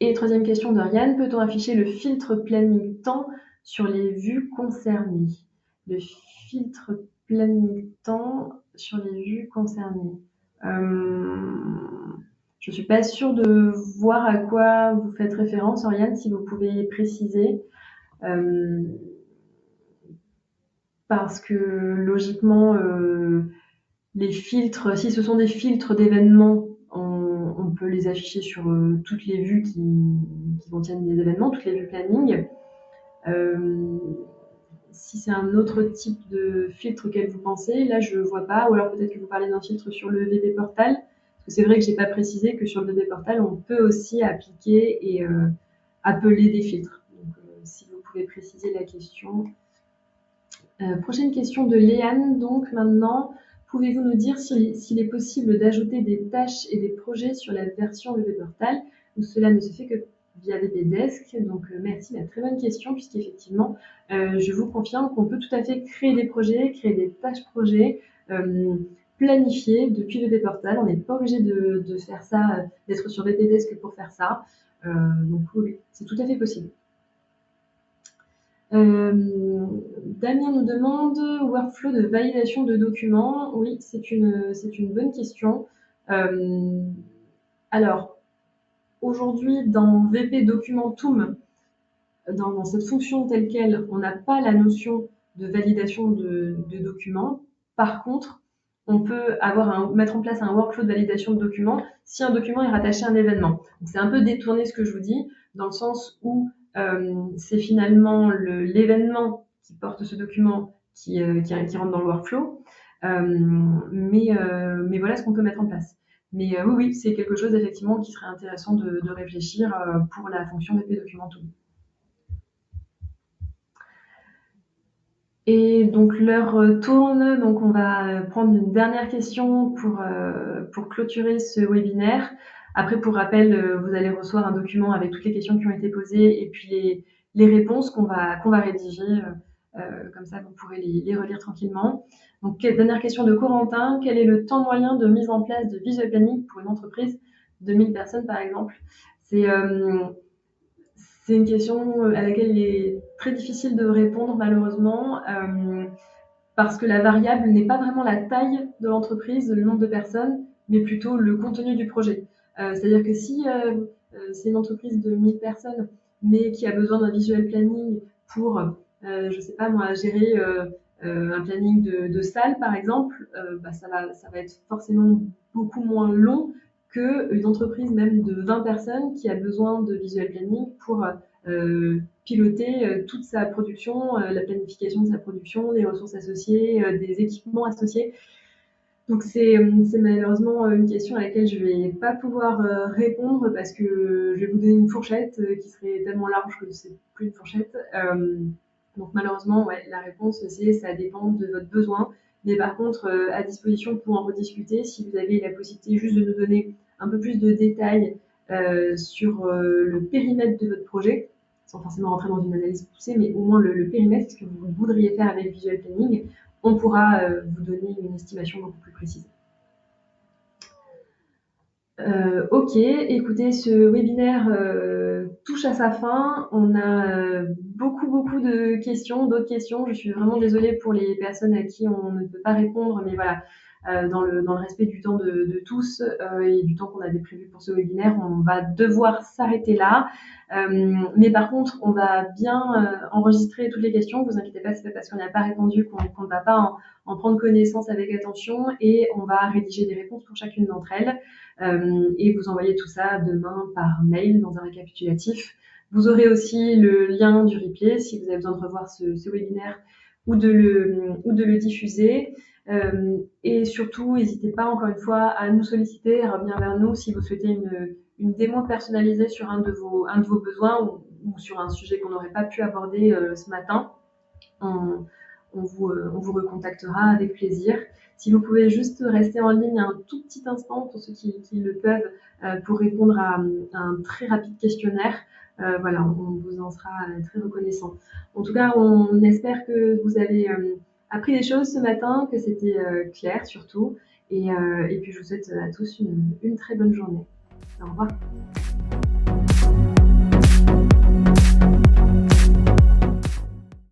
Et troisième question de Rianne, peut-on afficher le filtre planning temps sur les vues concernées? Le filtre planning temps sur les vues concernées. Je suis pas sûre de voir à quoi vous faites référence, Oriane, si vous pouvez préciser. Parce que logiquement, les filtres, si ce sont des filtres d'événements, on peut les afficher sur toutes les vues qui contiennent des événements, toutes les vues planning. Si c'est un autre type de filtre auquel vous pensez, là je vois pas, ou alors peut-être que vous parlez d'un filtre sur le VB Portal, parce que c'est vrai que j'ai pas précisé que sur le VB Portal, on peut aussi appliquer et appeler des filtres. Donc si vous pouvez préciser la question. Prochaine question de Léane, donc maintenant, pouvez-vous nous dire s'il est possible d'ajouter des tâches et des projets sur la version VB Portal, ou cela ne se fait que via VB-Desk? Donc merci, la très bonne question, puisqu'effectivement, je vous confirme qu'on peut tout à fait créer des projets, créer des tâches projets, planifier depuis VB Portal. On n'est pas obligé de faire ça, d'être sur VB-Desk pour faire ça. Donc oui, c'est tout à fait possible. Damien nous demande workflow de validation de documents. Oui, c'est une bonne question. Alors, aujourd'hui, dans VP Documentum, dans cette fonction telle quelle, on n'a pas la notion de validation de documents. Par contre, on peut mettre en place un workflow de validation de documents si un document est rattaché à un événement. C'est un peu détourné ce que je vous dis, dans le sens où c'est finalement l'événement qui porte ce document qui rentre dans le workflow. Mais voilà ce qu'on peut mettre en place. Mais oui, c'est quelque chose effectivement qui serait intéressant de réfléchir pour la fonction VP Documentum. Et donc l'heure tourne, donc on va prendre une dernière question pour clôturer ce webinaire. Après, pour rappel, vous allez recevoir un document avec toutes les questions qui ont été posées et puis les réponses qu'on va rédiger. Comme ça, vous pourrez les relire tranquillement. Donc, dernière question de Corentin. Quel est le temps moyen de mise en place de visual planning pour une entreprise de 1000 personnes, par exemple? C'est une question à laquelle il est très difficile de répondre malheureusement parce que la variable n'est pas vraiment la taille de l'entreprise, le nombre de personnes, mais plutôt le contenu du projet. C'est-à-dire que si c'est une entreprise de 1000 personnes, mais qui a besoin d'un visual planning pour, je sais pas moi, gérer un planning de salle par exemple, ça va être forcément beaucoup moins long qu'une entreprise même de 20 personnes qui a besoin de visual planning pour piloter toute sa production, la planification de sa production, les ressources associées, des équipements associés. Donc c'est malheureusement une question à laquelle je vais pas pouvoir répondre parce que je vais vous donner une fourchette qui serait tellement large que c'est plus une fourchette. Donc malheureusement, ouais, la réponse c'est ça dépend de votre besoin. Mais par contre, à disposition pour en rediscuter, si vous avez la possibilité juste de nous donner un peu plus de détails sur le périmètre de votre projet, sans forcément rentrer dans une analyse poussée, mais au moins le périmètre, ce que vous voudriez faire avec Visual Planning, on pourra vous donner une estimation beaucoup plus précise. Ok, écoutez, ce webinaire touche à sa fin. On a beaucoup de questions, d'autres questions. Je suis vraiment désolée pour les personnes à qui on ne peut pas répondre, mais voilà, dans le respect du temps de tous et du temps qu'on avait prévu pour ce webinaire, on va devoir s'arrêter là. Mais par contre, on va bien enregistrer toutes les questions. Vous inquiétez pas, c'est pas parce qu'on n'a pas répondu qu'on ne va pas en prendre connaissance avec attention et on va rédiger des réponses pour chacune d'entre elles et vous envoyer tout ça demain par mail dans un récapitulatif. Vous aurez aussi le lien du replay si vous avez besoin de revoir ce webinaire ou de le diffuser. Et surtout, n'hésitez pas encore une fois à nous solliciter, à revenir vers nous si vous souhaitez une démo personnalisée sur un de vos besoins ou sur un sujet qu'on n'aurait pas pu aborder ce matin. on vous recontactera avec plaisir. Si vous pouvez juste rester en ligne un tout petit instant pour ceux qui le peuvent, pour répondre à un très rapide questionnaire, voilà, on vous en sera très reconnaissant. En tout cas, on espère que vous avez appris des choses ce matin, que c'était clair surtout. Et puis je vous souhaite à tous une très bonne journée. Au revoir.